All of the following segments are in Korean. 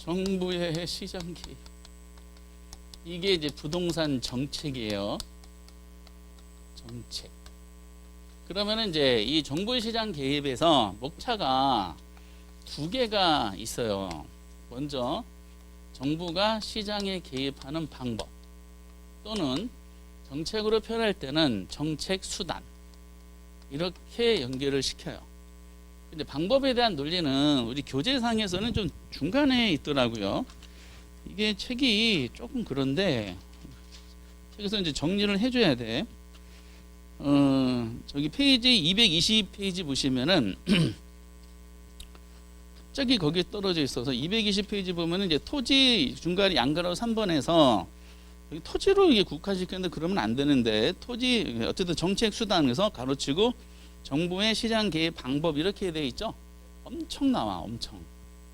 정부의 시장 개입. 이게 이제 부동산 정책이에요. 정책. 그러면 이제 이 정부 시장 개입에서 목차가 두 개가 있어요. 먼저 정부가 시장에 개입하는 방법 또는 정책으로 표현할 때는 정책 수단 이렇게 연결을 시켜요. 근데 방법에 대한 논리는 우리 교재상에서는 좀 중간에 있더라고요. 이게 책이 조금 그런데 책에서 이제 정리를 해줘야 돼. 저기 페이지 220페이지 보시면은 갑자기 거기에 떨어져 있어서 220페이지 보면은 이제 토지 중간에 양가로 3번에서 여기 토지로 이게 국화시켰는데 그러면 안 되는데 토지 어쨌든 정책 수단에서 가로치고 정부의 시장 개입 방법 이렇게 돼 있죠. 엄청 나와 엄청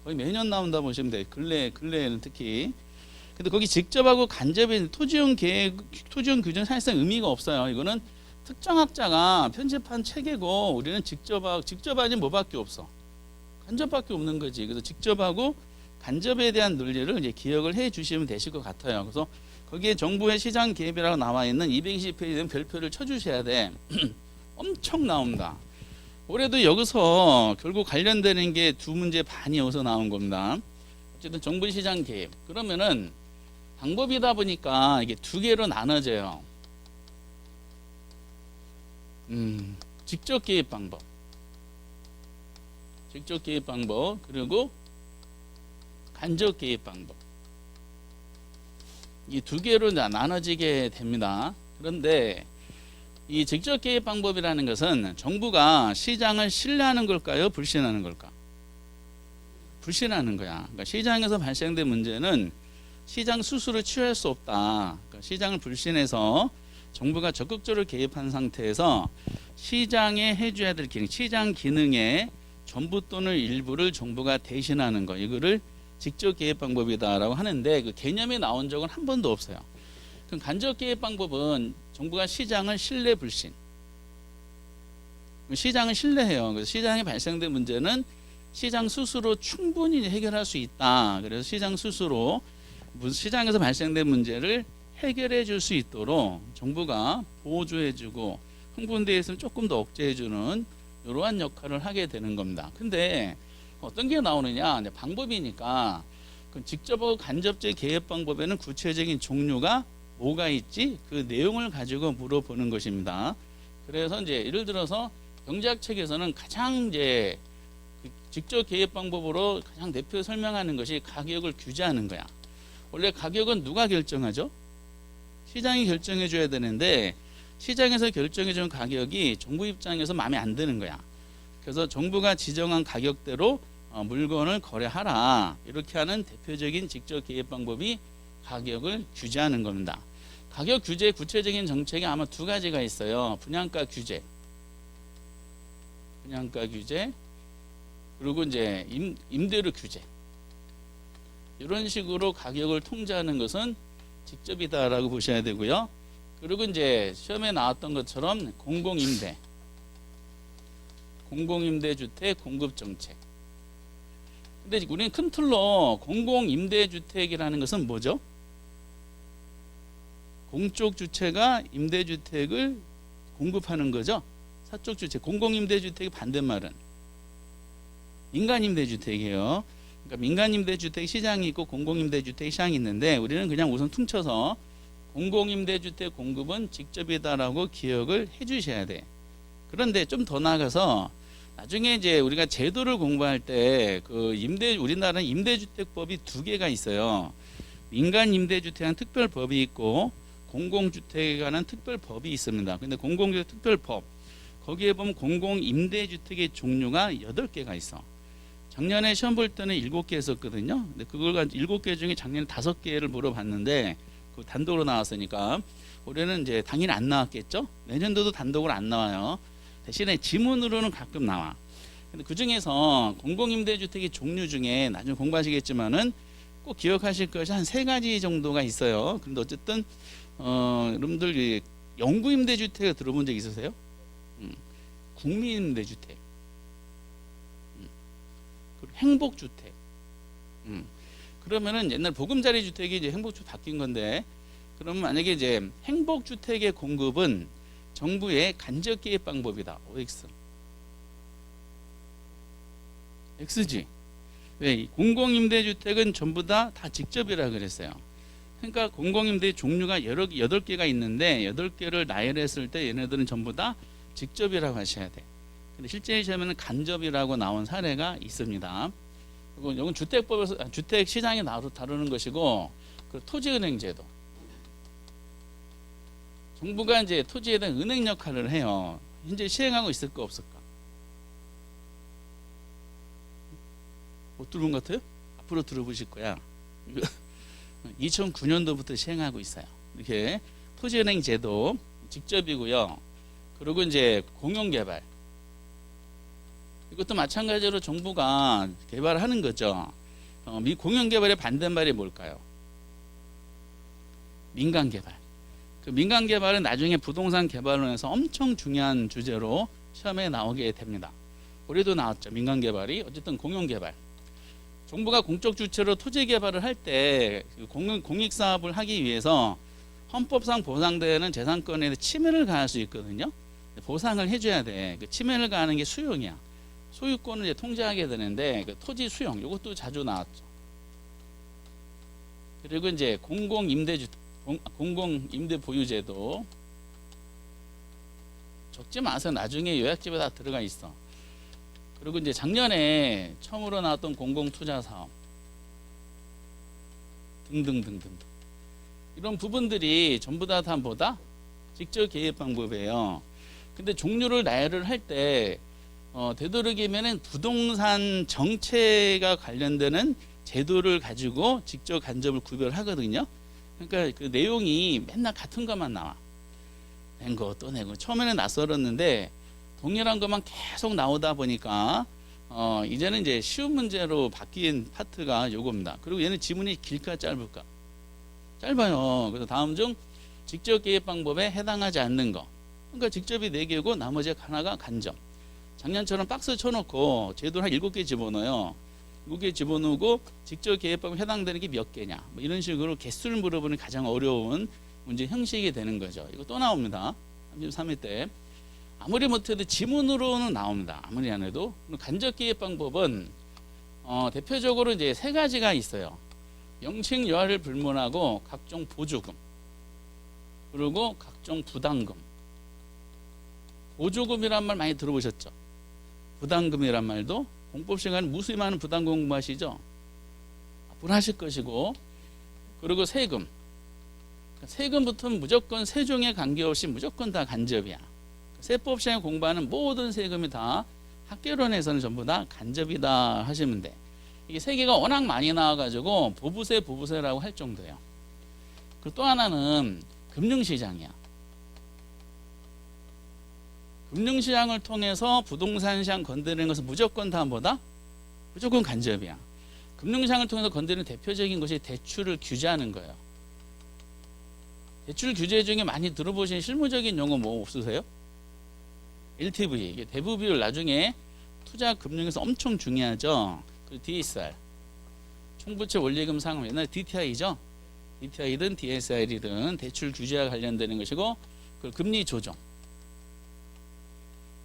거의 매년 나온다 보시면 돼. 근래에는 특히. 근데 거기 직접하고 간접의 토지용 계획, 토지용 규정 사실상 의미가 없어요. 이거는 특정학자가 편집한 책이고 우리는 직접하지 뭐밖에 없어. 간접밖에 없는 거지. 그래서 직접하고 간접에 대한 논리를 이제 기억을 해 주시면 되실 것 같아요. 그래서 거기에 정부의 시장 개입이라고 나와 있는 220페이지는 별표를 쳐 주셔야 돼. 엄청 나온다. 올해도 여기서 결국 관련되는 게 두 문제 반이 여기서 나온 겁니다. 어쨌든 정부 시장 개입. 그러면은 방법이다 보니까 이게 두 개로 나눠져요. 직접 개입 방법. 직접 개입 방법. 그리고 간접 개입 방법. 이 두 개로 나눠지게 됩니다. 그런데 이 직접 개입 방법이라는 것은 정부가 시장을 신뢰하는 걸까요? 불신하는 걸까? 불신하는 거야. 그러니까 시장에서 발생된 문제는 시장 스스로 치유할 수 없다. 그러니까 시장을 불신해서 정부가 적극적으로 개입한 상태에서 시장에 해줘야 될 기능, 시장 기능의 전부 또는 일부를 정부가 대신하는 거. 이거를 직접 개입 방법이다라고 하는데 그 개념이 나온 적은 한 번도 없어요. 그럼 간접 개입 방법은 정부가 시장을 신뢰 불신. 시장을 신뢰해요. 그래서 시장에 발생된 문제는 시장 스스로 충분히 해결할 수 있다. 그래서 시장 스스로 시장에서 발생된 문제를 해결해 줄 수 있도록 정부가 보조해 주고 흥분되어 있으면 조금 더 억제해 주는 이러한 역할을 하게 되는 겁니다. 근데 어떤 게 나오느냐? 방법이니까 직접하고 간접적 개입 방법에는 구체적인 종류가 뭐가 있지? 그 내용을 가지고 물어보는 것입니다. 그래서 이제 예를 들어서 경제학 책에서는 가장 이제 직접 개입 방법으로 가장 대표 설명하는 것이 가격을 규제하는 거야. 원래 가격은 누가 결정하죠? 시장이 결정해 줘야 되는데 시장에서 결정해 준 가격이 정부 입장에서 마음에 안 드는 거야. 그래서 정부가 지정한 가격대로 물건을 거래하라. 이렇게 하는 대표적인 직접 개입 방법이 가격을 규제하는 겁니다. 가격 규제 구체적인 정책이 아마 두 가지가 있어요. 분양가 규제. 분양가 규제. 그리고 이제 임대료 규제. 이런 식으로 가격을 통제하는 것은 직접이다라고 보셔야 되고요. 그리고 이제 시험에 나왔던 것처럼 공공임대. 공공임대주택 공급정책. 근데 우리는 큰 틀로 공공임대주택이라는 것은 뭐죠? 공적 주체가 임대주택을 공급하는 거죠. 사적 주체, 공공임대주택의 반대말은 민간임대주택이에요. 그러니까 민간임대주택 시장이 있고 공공임대주택 시장이 있는데 우리는 그냥 우선 퉁쳐서 공공임대주택 공급은 직접이다라고 기억을 해주셔야 돼. 그런데 좀 더 나아가서 나중에 이제 우리가 제도를 공부할 때 그 우리나라는 임대주택법이 두 개가 있어요. 민간임대주택은 특별법이 있고 공공주택에 관한 특별법이 있습니다. 근데 공공주택 특별법 거기에 보면 공공임대주택의 종류가 8개가 있어. 작년에 시험 볼 때는 7개 했었거든요. 근데 그걸 7개 중에 작년에 5개를 물어봤는데 그 단독으로 나왔으니까 올해는 이제 당연히 안 나왔겠죠. 내년도도 단독으로 안 나와요. 대신에 지문으로는 가끔 나와. 근데 그 중에서 공공임대주택의 종류 중에 나중에 공부하시겠지만은 꼭 기억하실 것이 한 3가지 정도가 있어요. 그런데 어쨌든 여러분들 영구임대주택 들어본 적 있으세요? 국민임대주택, 그리고 행복주택. 그러면은 옛날 보금자리 주택이 이제 행복주택 바뀐 건데, 그러면 만약에 이제 행복주택의 공급은 정부의 간접 개입 방법이다. OX. X지. 왜? 공공임대주택은 전부 다 직접이라 그랬어요. 그러니까 공공임대 종류가 8개가 있는데 8개를 나열했을 때 얘네들은 전부 다 직접이라고 하셔야 돼. 근데 실제 시험에는 간접이라고 나온 사례가 있습니다. 그리고 이건 주택법에서 주택 시장에 다루는 것이고, 그 토지은행제도. 정부가 이제 토지에 대한 은행 역할을 해요. 현재 시행하고 있을까 없을까? 못 들은 것 같아요? 앞으로 들어보실 거야. 2009년도부터 시행하고 있어요. 이렇게 토지은행 제도 직접이고요. 그리고 이제 공용개발. 이것도 마찬가지로 정부가 개발하는 거죠. 공용개발의 반대말이 뭘까요? 민간개발. 그 민간개발은 나중에 부동산 개발론에서 엄청 중요한 주제로 시험에 나오게 됩니다. 올해도 나왔죠. 민간개발이. 어쨌든 공용개발. 정부가 공적 주체로 토지 개발을 할 때 공익사업을 하기 위해서 헌법상 보장되는 재산권에 침해를 가할 수 있거든요. 보상을 해줘야 돼. 그 침해를 가하는 게 수용이야. 소유권을 이제 통제하게 되는데, 그 토지 수용, 이것도 자주 나왔죠. 그리고 이제 공공임대 보유제도. 적지 마세요. 나중에 요약집에 다 들어가 있어. 그리고 이제 작년에 처음으로 나왔던 공공투자사업 등등등등. 이런 부분들이 전부 다 뭐다? 직접 개입 방법이에요. 근데 종류를 나열을 할 때 되도록이면은 부동산 정체가 관련되는 제도를 가지고 직접 간접을 구별하거든요. 그러니까 그 내용이 맨날 같은 것만 나와. 낸 거 또 내고. 처음에는 낯설었는데 동일한 것만 계속 나오다 보니까 이제는 이제 쉬운 문제로 바뀐 파트가 요겁니다. 그리고 얘는 지문이 길까 짧을까? 짧아요. 그래서 다음 중 직접 개입 방법에 해당하지 않는 거. 그러니까 직접이 4개고 나머지 하나가 간접. 작년처럼 박스 쳐놓고 제도를 한 7개 집어넣어요. 7개 집어넣고 직접 개입 방법에 해당되는 게 몇 개냐. 뭐 이런 식으로 개수를 물어보는 가장 어려운 문제 형식이 되는 거죠. 이거 또 나옵니다. 33회 때. 아무리 못해도 지문으로는 나옵니다. 아무리 안 해도. 간접 개입 방법은 대표적으로 이제 3가지가 있어요. 영책 여하를 불문하고 각종 보조금, 그리고 각종 부담금. 보조금이란 말 많이 들어보셨죠? 부담금이란 말도 공법 시간에 무수히 많은 부담금 공부하시죠? 앞으로 하실 것이고, 그리고 세금. 세금부터는 무조건 세종에 관계없이 무조건 다 간접이야. 세법 시간에 공부하는 모든 세금이 다 학계론에서는 전부 다 간접이다 하시면 돼. 이게 3개가 워낙 많이 나와가지고 보부세라고 할 정도예요. 그리고 또 하나는 금융시장이야. 금융시장을 통해서 부동산 시장 건드리는 것은 무조건 다 뭐다? 무조건 간접이야. 금융시장을 통해서 건드리는 대표적인 것이 대출을 규제하는 거예요. 대출 규제 중에 많이 들어보신 실무적인 용어 뭐 없으세요? LTV, 이게 대부 비율. 나중에 투자 금융에서 엄청 중요하죠. 그 DSR, 총부채 원리금 상환, 옛날 DTI죠. DTI든 DSR이든 대출 규제와 관련되는 것이고, 그 금리 조정.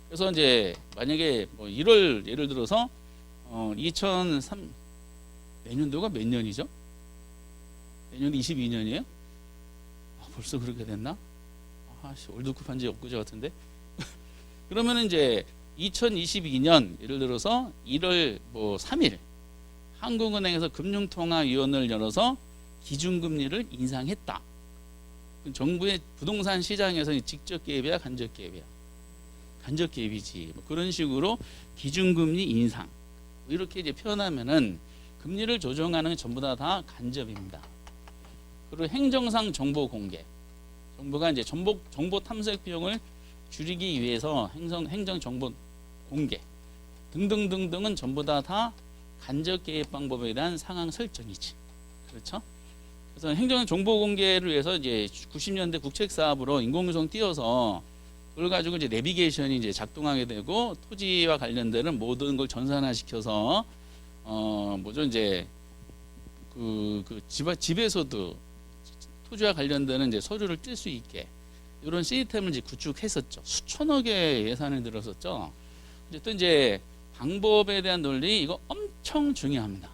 그래서 이제 만약에 뭐 1월 예를 들어서 2003 내년도가 몇 년이죠? 내년 22년이에요? 벌써 그렇게 됐나? 월드컵 한지 엊그제 같은데. 그러면 이제 2022년 예를 들어서 1월 3일 한국은행에서 금융통화위원회를 열어서 기준금리를 인상했다. 정부의 부동산 시장에서 직접 개입이야, 간접 개입이야? 간접 개입이지. 뭐 그런 식으로 기준금리 인상 이렇게 이제 표현하면은 금리를 조정하는 건 전부 다 간접입니다. 그리고 행정상 정보 공개. 정부가 이제 정보 탐색 비용을 줄이기 위해서 행정 정보 공개 등등등등은 전부 다 간접 개입 방법에 대한 상황 설정이지. 그렇죠? 그래서 행정 정보 공개를 위해서 이제 90년대 국책 사업으로 인공위성 띄워서 그걸 가지고 이제 내비게이션이 이제 작동하게 되고 토지와 관련되는 모든 걸 전산화 시켜서 이제 집에서도 토지와 관련되는 이제 서류를 뜰 수 있게 이런 시스템을 이제 구축했었죠. 수천억의 예산을 들었었죠. 어쨌든 이제 방법에 대한 논리 이거 엄청 중요합니다.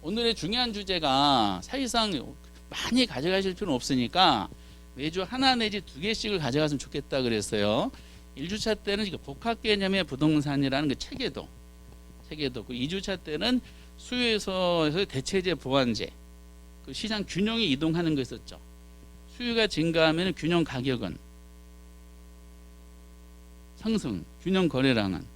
오늘의 중요한 주제가 사실상 많이 가져가실 필요는 없으니까 매주 하나 내지 두 개씩을 가져갔으면 좋겠다 그랬어요. 1주차 때는 복합 개념의 부동산이라는 그 체계도 그 2주차 때는 수요에서 대체제 보완제 그 시장 균형이 이동하는 거 있었죠. 수요가 증가하면 균형 가격은 상승, 균형 거래량은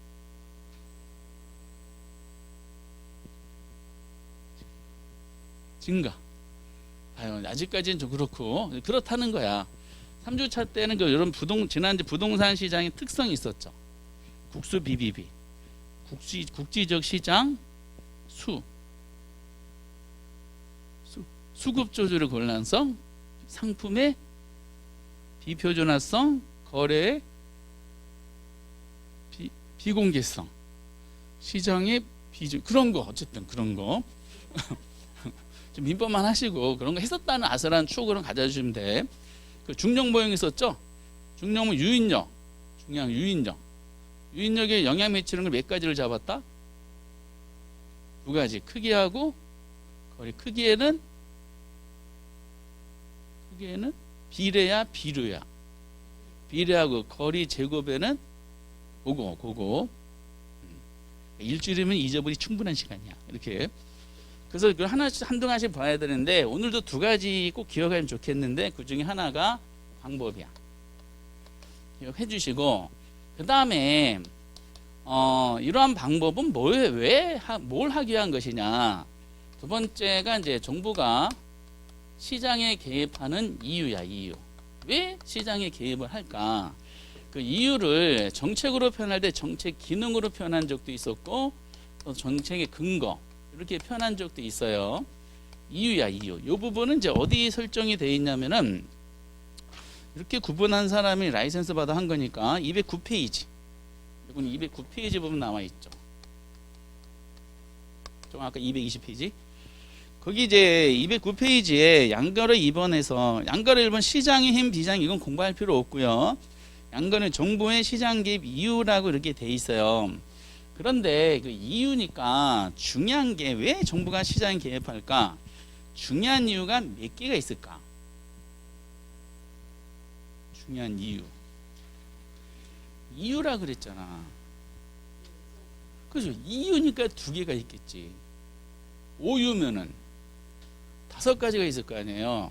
증가. 아직까지는 좀 그렇고 그렇다는 거야. 3주차 때는 이런 지난주 부동산 시장의 특성이 있었죠. 국수 BBB, 국지적 시장 수급 조절의 곤란성, 상품의 비표준화성, 거래의 비공개성, 시장의 그런 거 어쨌든 그런 거 좀 민법만 하시고 그런 거 했었다는 아슬한 추억을 가져주시면 돼. 그 중력 모형 있었죠? 중력은 유인력, 중요한 유인력에 영향 미치는 걸 몇 가지를 잡았다? 두 가지. 크기하고 거리. 크기에는 비례야 비류야. 비례하고 거리 제곱에는 그거. 일주일이면 잊어버리 충분한 시간이야. 이렇게. 그래서 그 한두 가지 봐야 되는데 오늘도 두 가지 꼭 기억하면 좋겠는데 그 중에 하나가 방법이야. 기억해 주시고 그 다음에 이러한 방법은 뭘 하기 위한 것이냐. 두 번째가 이제 정부가 시장에 개입하는 이유야. 왜 시장에 개입을 할까? 그 이유를 정책으로 표현할 때 정책 기능으로 표현한 적도 있었고 또 정책의 근거 이렇게 표현한 적도 있어요. 이유야. 이 부분은 이제 어디 설정이 되어 있냐면은 이렇게 구분한 사람이 라이센스 받아 한 거니까 209페이지. 이건 209페이지 부분 나와 있죠. 좀 아까 220페이지. 거기 이제 209페이지에 양거래 2번에서 양거래 1번 시장의 힘 비장 이건 공부할 필요 없고요. 양거래 정부의 시장 개입 이유라고 이렇게 돼 있어요. 그런데 그 이유니까 중요한 게 왜 정부가 시장에 개입할까? 중요한 이유가 몇 개가 있을까? 중요한 이유라 그랬잖아. 그죠? 이유니까 두 개가 있겠지. 오유면은 5가지가 있을 거 아니에요.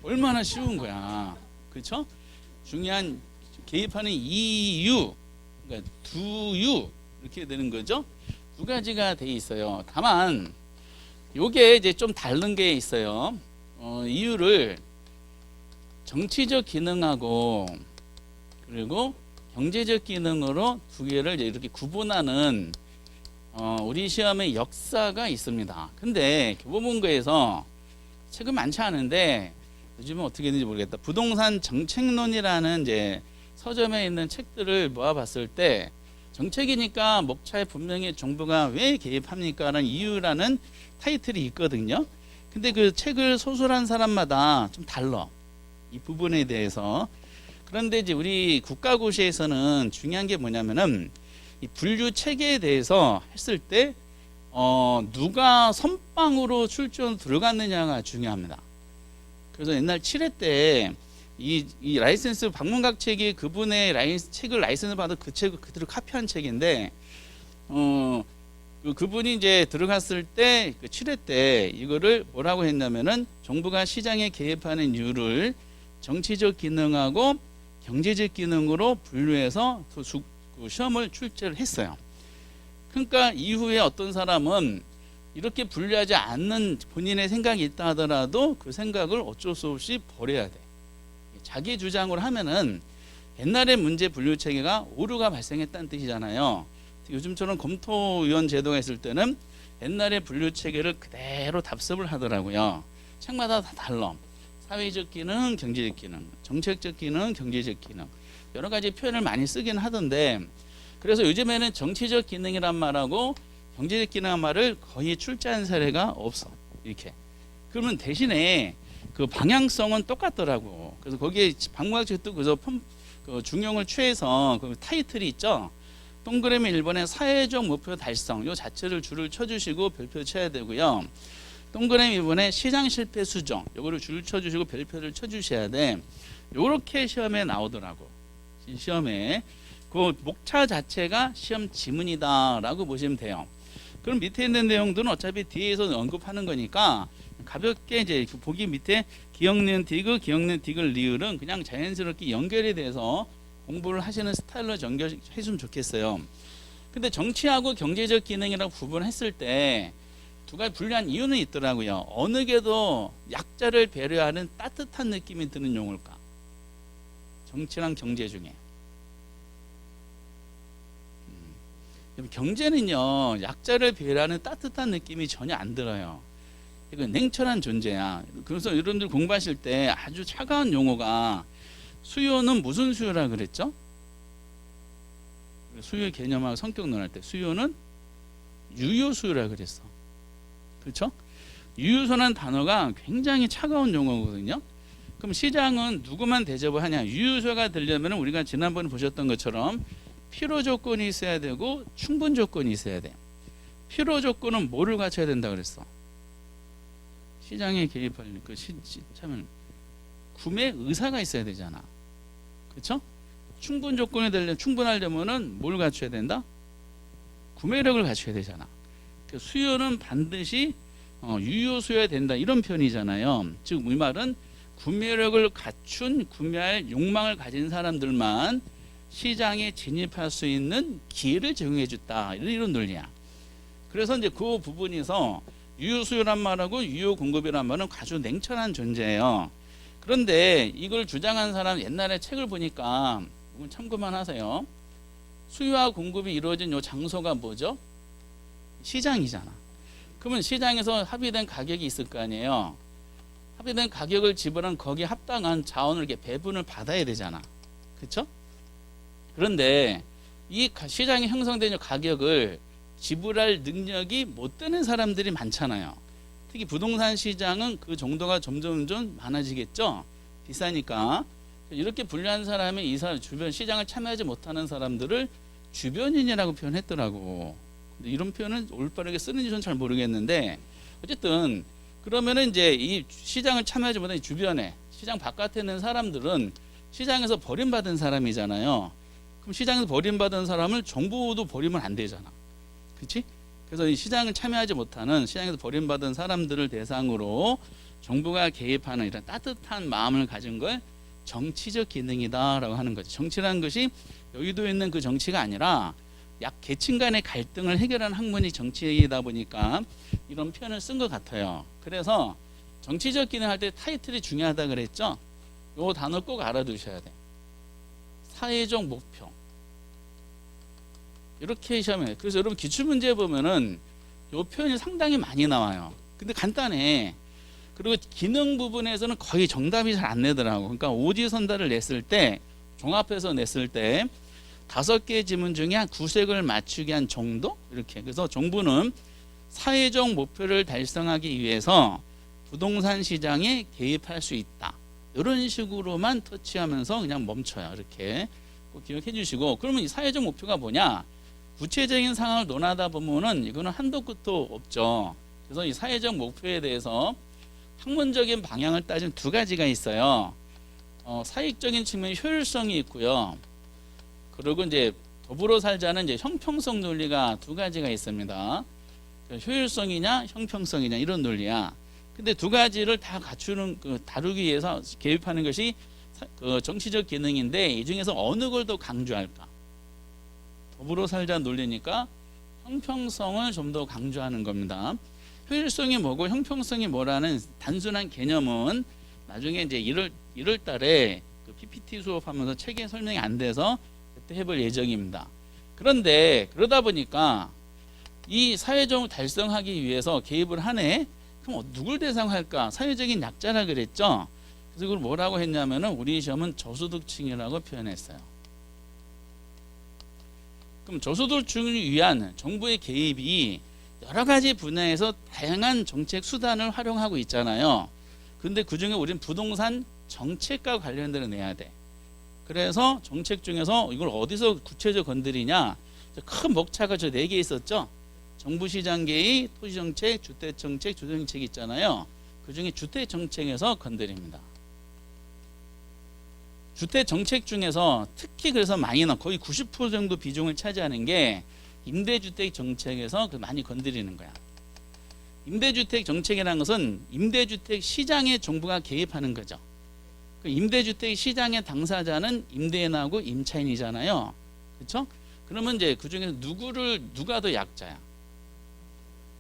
얼마나 쉬운 거야. 그렇죠? 중요한 개입하는 이유, 그러니까 두유 이렇게 되는 거죠. 두 가지가 돼 있어요. 다만 요게 이제 좀 다른 게 있어요. 이유를 정치적 기능하고 그리고 경제적 기능으로 두 개를 이제 이렇게 구분하는 우리 시험의 역사가 있습니다. 근데 교보문고에서 책은 많지 않은데 요즘은 어떻게 되는지 모르겠다. 부동산 정책론이라는 이제 서점에 있는 책들을 모아봤을 때 정책이니까 목차에 분명히 정부가 왜 개입합니까? 라는 이유라는 타이틀이 있거든요. 근데 그 책을 소설한 사람마다 좀 달라. 이 부분에 대해서. 그런데 이제 우리 국가고시에서는 중요한 게 뭐냐면은 이 분류 체계에 대해서 했을 때 누가 선빵으로 출전 들어갔느냐가 중요합니다. 그래서 옛날 7회 때 이 라이센스 박문각 책이 그분의 책을 라이센스 받아 그 책을 그대로 카피한 책인데 그분이 이제 들어갔을 때 그 7회 때 이거를 뭐라고 했냐면은 정부가 시장에 개입하는 이유를 정치적 기능하고 경제적 기능으로 분류해서 그 시험을 출제를 했어요. 그러니까 이후에 어떤 사람은 이렇게 분류하지 않는 본인의 생각이 있다 하더라도 그 생각을 어쩔 수 없이 버려야 돼. 자기 주장을 하면은 옛날에 문제 분류 체계가 오류가 발생했다는 뜻이잖아요. 요즘처럼 검토위원 제도가 있을 때는 옛날에 분류 체계를 그대로 답습을 하더라고요. 책마다 다 달라. 사회적 기능, 경제적 기능, 정책적 기능, 경제적 기능 여러 가지 표현을 많이 쓰긴 하던데 그래서 요즘에는 정치적 기능이란 말하고 경제적 기능이란 말을 거의 출제한 사례가 없어. 이렇게. 그러면 대신에 그 방향성은 똑같더라고. 그래서 거기에 방문학책도 그 중용을 취해서 그 타이틀이 있죠. 동그라미 1번에 사회적 목표 달성 요 자체를 줄을 쳐주시고 별표 쳐야 되고요. 동그라미 2번에 시장 실패 수정 요거를 줄을 쳐주시고 별표를 쳐주셔야 돼. 요렇게 시험에 나오더라고. 시험에 그 목차 자체가 시험 지문이다라고 보시면 돼요. 그럼 밑에 있는 내용들은 어차피 뒤에서 언급하는 거니까 가볍게 이제 보기 밑에 기억니은 디귿, 기억니은 디귿 리을은 그냥 자연스럽게 연결이 돼서 공부를 하시는 스타일로 연결해주면 좋겠어요. 근데 정치하고 경제적 기능이라고 구분했을 때 두 가지 분리한 이유는 있더라고요. 어느 게 더 약자를 배려하는 따뜻한 느낌이 드는 용어일까? 정치랑 경제 중에. 경제는요, 약자를 배려하는 따뜻한 느낌이 전혀 안 들어요. 이건 냉철한 존재야. 그래서 여러분들 공부하실 때 아주 차가운 용어가 수요는 무슨 수요라 그랬죠? 수요 개념하고 성격 논할 때 수요는 유효 수요라 그랬어. 그렇죠? 유효소라는 단어가 굉장히 차가운 용어거든요. 그럼 시장은 누구만 대접을 하냐? 유효소가 되려면 우리가 지난번에 보셨던 것처럼 필요 조건이 있어야 되고 충분 조건이 있어야 돼. 필요 조건은 뭐를 갖춰야 된다 그랬어? 시장에 개입할 참 구매 의사가 있어야 되잖아. 그렇죠? 충분 조건이 충분하려면은 뭘 갖춰야 된다? 구매력을 갖춰야 되잖아. 수요는 반드시 유효수요야 된다 이런 표현이잖아요. 즉 이 말은 구매력을 갖춘 구매할 욕망을 가진 사람들만 시장에 진입할 수 있는 기회를 제공해 줬다 이런 논리야. 그래서 이제 그 부분에서 유효수요란 말하고 유효공급이란 말은 아주 냉철한 존재예요. 그런데 이걸 주장한 사람 옛날에 책을 보니까 참고만 하세요. 수요와 공급이 이루어진 요 장소가 뭐죠? 시장이잖아. 그러면 시장에서 합의된 가격이 있을 거 아니에요. 합의된 가격을 지불한 거기에 합당한 자원을 이렇게 배분을 받아야 되잖아. 그렇죠? 그런데 이 시장에 형성된 가격을 지불할 능력이 못 되는 사람들이 많잖아요. 특히 부동산 시장은 그 정도가 점점 많아지겠죠. 비싸니까. 이렇게 분류한 사람이 이 사람 주변 시장을 참여하지 못하는 사람들을 주변인이라고 표현했더라고. 근데 이런 표현은 올바르게 쓰는지 저는 잘 모르겠는데 어쨌든 그러면은 이제 이 시장을 참여하지 못하는 주변에 시장 바깥에 있는 사람들은 시장에서 버림받은 사람이잖아요. 그럼 시장에서 버림받은 사람을 정부도 버리면 안 되잖아. 그렇지? 그래서 이 시장을 참여하지 못하는 시장에서 버림받은 사람들을 대상으로 정부가 개입하는 이런 따뜻한 마음을 가진 걸 정치적 기능이다라고 하는 거죠. 정치라는 것이 여의도에 있는 그 정치가 아니라 약 계층 간의 갈등을 해결하는 학문이 정치이다 보니까 이런 표현을 쓴 것 같아요. 그래서 정치적 기능 할 때 타이틀이 중요하다 그랬죠. 요 단어 꼭 알아두셔야 돼. 사회적 목표. 이렇게 시험에. 그래서 여러분 기출문제 보면은 요 표현이 상당히 많이 나와요. 근데 간단해. 그리고 기능 부분에서는 거의 정답이 잘 안 내더라고. 그러니까 오지선다를 냈을 때 종합해서 냈을 때 5개 지문 중에 한 9색을 맞추게 한 정도? 이렇게. 그래서 정부는 사회적 목표를 달성하기 위해서 부동산 시장에 개입할 수 있다. 이런 식으로만 터치하면서 그냥 멈춰요. 이렇게 꼭 기억해 주시고. 그러면 이 사회적 목표가 뭐냐? 구체적인 상황을 논하다 보면은 이거는 한도 끝도 없죠. 그래서 이 사회적 목표에 대해서 학문적인 방향을 따진 두 가지가 있어요. 사익적인 측면 효율성이 있고요. 그리고 이제 더불어 살자는 이제 형평성 논리가 두 가지가 있습니다. 효율성이냐 형평성이냐 이런 논리야. 근데 두 가지를 다 갖추는 다루기 위해서 개입하는 것이 정치적 기능인데 이 중에서 어느 걸 더 강조할까? 더불어 살자 논리니까 형평성을 좀 더 강조하는 겁니다. 효율성이 뭐고 형평성이 뭐라는 단순한 개념은 나중에 이제 1월 달에 그 PPT 수업하면서 책에 설명이 안 돼서 그때 해볼 예정입니다. 그런데 그러다 보니까 이 사회적을 달성하기 위해서 개입을 하네. 그럼 누굴 대상할까? 사회적인 약자라 그랬죠. 그래서 그걸 뭐라고 했냐면은 우리 시험은 저소득층이라고 표현했어요. 그럼 저소득층을 위한 정부의 개입이 여러 가지 분야에서 다양한 정책 수단을 활용하고 있잖아요. 근데 그중에 우리는 부동산 정책과 관련된 내야 돼. 그래서 정책 중에서 이걸 어디서 구체적으로 건드리냐? 큰 목차가 저 4개 있었죠. 정부 시장 개입, 토지 정책, 주택 정책, 주택 정책 있잖아요. 그중에 주택 정책에서 건드립니다. 주택 정책 중에서 특히 그래서 많이 거의 90% 정도 비중을 차지하는 게 임대주택 정책에서 많이 건드리는 거야. 임대주택 정책이라는 것은 임대주택 시장에 정부가 개입하는 거죠. 그 임대주택 시장의 당사자는 임대인하고 임차인이잖아요. 그렇죠? 그러면 이제 그 중에서 누가 더 약자야?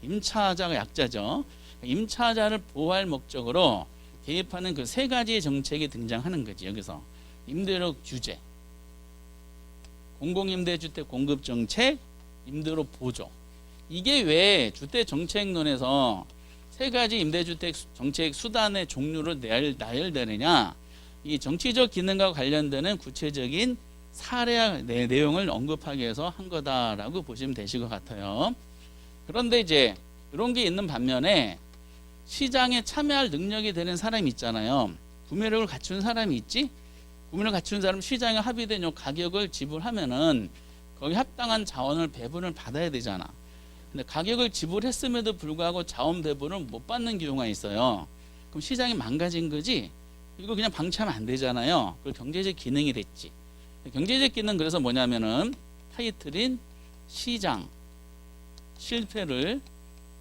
임차자가 약자죠. 임차자를 보호할 목적으로 개입하는 그 3가지 정책이 등장하는 거지. 여기서 임대료 규제, 공공임대주택 공급 정책, 임대료 보조. 이게 왜 주택 정책론에서 3가지 임대주택 정책 수단의 종류로 나열되느냐? 이 정치적 기능과 관련되는 구체적인 사례 내용을 언급하기 위해서 한 거다라고 보시면 되실 것 같아요. 그런데 이제 이런 게 있는 반면에 시장에 참여할 능력이 되는 사람이 있잖아요. 구매력을 갖춘 사람이 있지? 구매력을 갖춘 사람 시장에 합의된 요 가격을 지불하면은 거기 합당한 자원을 배분을 받아야 되잖아. 근데 가격을 지불했음에도 불구하고 자원 배분을 못 받는 경우가 있어요. 그럼 시장이 망가진 거지? 이거 그냥 방치하면 안 되잖아요. 그 경제적 기능이 됐지. 경제적 기능 그래서 뭐냐면은 타이틀인 시장 실패를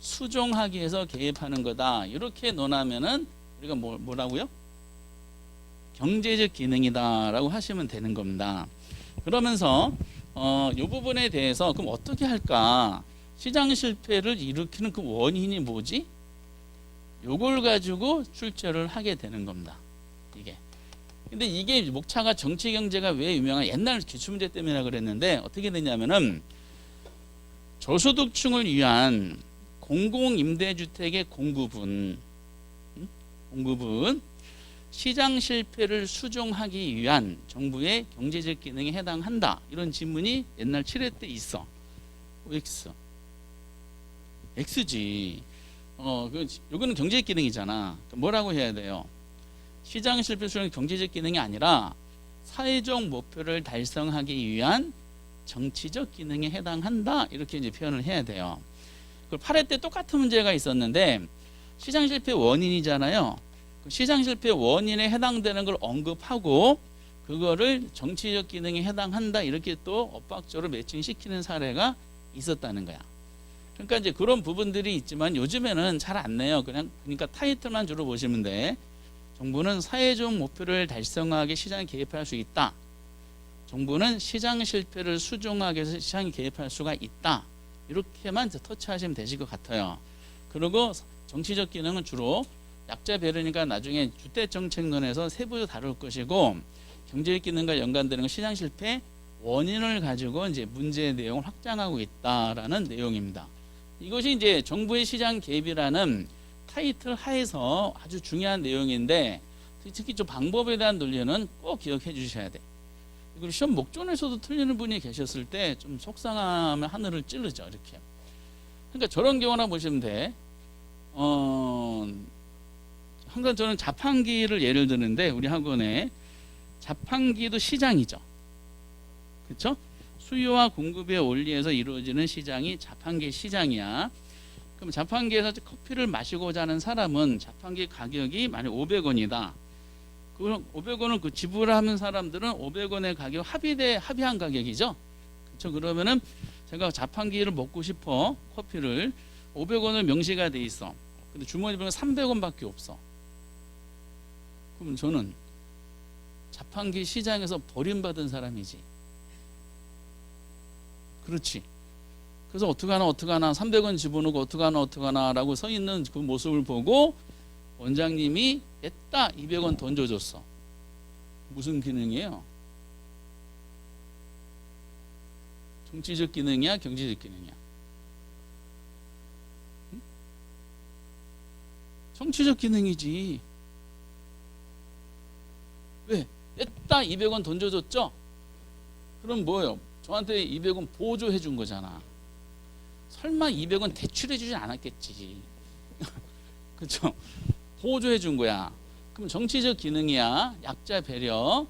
수정하기 위해서 개입하는 거다. 이렇게 논하면은 우리가 뭐라고요? 경제적 기능이다라고 하시면 되는 겁니다. 그러면서 이 부분에 대해서 그럼 어떻게 할까? 시장 실패를 일으키는 그 원인이 뭐지? 요걸 가지고 출제를 하게 되는 겁니다. 이게. 근데 이게 목차가 정치 경제가 왜 유명한 옛날 기출문제 때문이라 그랬는데 어떻게 되냐면은 저소득층을 위한 공공임대주택의 공급은 시장 실패를 수정하기 위한 정부의 경제적 기능에 해당한다. 이런 질문이 옛날 7회 때 있어. OX. X지. 요거는 경제적 기능이잖아. 뭐라고 해야 돼요? 시장 실패 수정 경제적 기능이 아니라 사회적 목표를 달성하기 위한 정치적 기능에 해당한다. 이렇게 이제 표현을 해야 돼요. 그 8회 때 똑같은 문제가 있었는데 시장 실패 원인이잖아요. 시장 실패 원인에 해당되는 걸 언급하고 그거를 정치적 기능에 해당한다. 이렇게 또 엇박적으로 매칭시키는 사례가 있었다는 거야. 그러니까 이제 그런 부분들이 있지만 요즘에는 잘 안 내요. 그러니까 타이틀만 주로 보시면 돼. 정부는 사회적 목표를 달성하기 시장에 개입할 수 있다. 정부는 시장 실패를 수정하기 위해서 시장에 개입할 수가 있다. 이렇게만 터치하시면 되실 것 같아요. 그리고 정치적 기능은 주로 약자 배려니까 나중에 주택정책론에서 세부적으로 다룰 것이고 경제적 기능과 연관되는 건 시장 실패 원인을 가지고 이제 문제의 내용을 확장하고 있다라는 내용입니다. 이것이 이제 정부의 시장 개입이라는 타이틀 하에서 아주 중요한 내용인데 특히 좀 방법에 대한 논리는 꼭 기억해 주셔야 돼. 그리고 시험 목전에서도 틀리는 분이 계셨을 때 좀 속상하면 하늘을 찌르죠. 이렇게. 그러니까 저런 경우나 보시면 돼. 항상 저는 자판기를 예를 드는데 우리 학원에 자판기도 시장이죠. 그렇죠? 수요와 공급의 원리에서 이루어지는 시장이 자판기 시장이야. 그럼 자판기에서 커피를 마시고자 하는 사람은 자판기 가격이 만약 500원이다. 그럼 500원을 그 지불하는 사람들은 500원의 가격 합의한 가격이죠. 그렇죠? 그러면은 제가 자판기를 먹고 싶어 커피를 500원을 명시가 돼 있어. 근데 주머니 보면 300원밖에 없어. 그럼 저는 자판기 시장에서 버림받은 사람이지. 그렇지. 그래서 어떡하나 300원 집어넣고 어떡하나 라고 서 있는 그 모습을 보고 원장님이 냈다 200원 던져줬어. 무슨 기능이에요? 정치적 기능이야? 경제적 기능이야? 응? 정치적 기능이지. 왜? 냈다 200원 던져줬죠? 그럼 뭐예요? 저한테 200원 보조해 준 거잖아. 설마 200원 대출해 주진 않았겠지. 그렇죠? 보조해 준 거야. 그럼 정치적 기능이야. 약자 배려.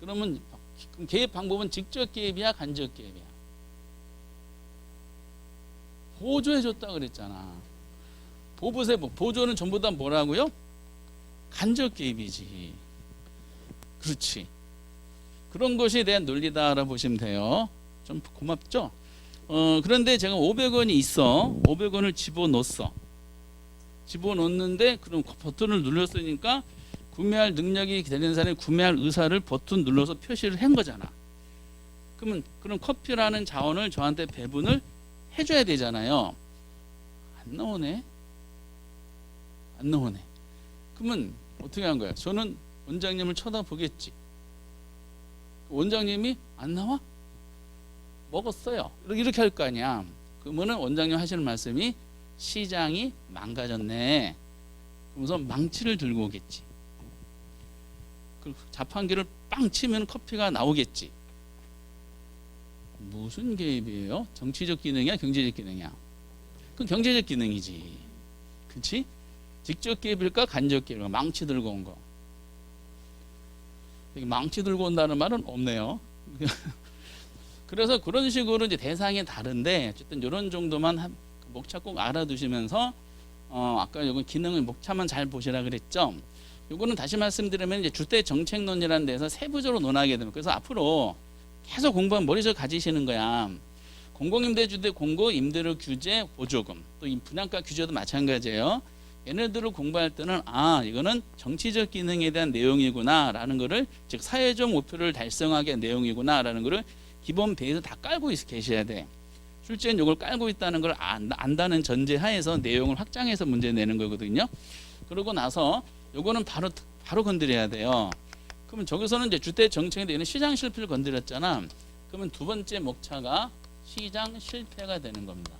그러면 개입 방법은 직접 개입이야, 간접 개입이야. 보조해 줬다 그랬잖아. 보조는 전부 다 뭐라고요? 간접 개입이지. 그렇지. 그런 것에 대한 논리다라고 보시면 돼요. 좀 고맙죠? 그런데 제가 500원이 있어. 500원을 집어넣었어. 집어넣는데 그럼 버튼을 눌렀으니까 구매할 능력이 되는 사람이 구매할 의사를 버튼 눌러서 표시를 한 거잖아. 그러면 그런 커피라는 자원을 저한테 배분을 해줘야 되잖아요. 안 나오네. 안 나오네. 그러면 어떻게 한 거야? 저는 원장님을 쳐다보겠지. 원장님이 안 나와? 먹었어요. 이렇게 할 거 아니야. 그러면은 원장님 하시는 말씀이 시장이 망가졌네. 그러면서 망치를 들고 오겠지. 그 자판기를 빵 치면 커피가 나오겠지. 무슨 개입이에요? 정치적 기능이야, 경제적 기능이야? 그건 경제적 기능이지. 그렇지? 직접 개입일까, 간접 개입일까? 망치 들고 온 거. 망치 들고 온다는 말은 없네요. 그래서 그런 식으로 이제 대상이 다른데 어쨌든 이런 정도만 목차 꼭 알아두시면서 아까 이거 기능을 목차만 잘 보시라 그랬죠. 요거는 다시 말씀드리면 이제 주택 정책론이라는 데서 세부적으로 논하게 됩니다. 그래서 앞으로 계속 공부하면 머릿속에 가지시는 거야. 공공임대주택 공고, 임대료 규제, 보조금, 또 분양가 규제도 마찬가지예요. 얘네들을 공부할 때는 이거는 정치적 기능에 대한 내용이구나 라는 거를, 즉 사회적 목표를 달성하게 한 내용이구나 라는 거를 기본 베이스 다 깔고 계셔야 돼. 실제는 이걸 깔고 있다는 걸 안다는 전제 하에서 내용을 확장해서 문제 내는 거거든요. 그러고 나서 요거는 바로 건드려야 돼요. 그러면 저기서는 이제 주택 정책에 대한 시장 실패를 건드렸잖아. 그러면 두 번째 목차가 시장 실패가 되는 겁니다.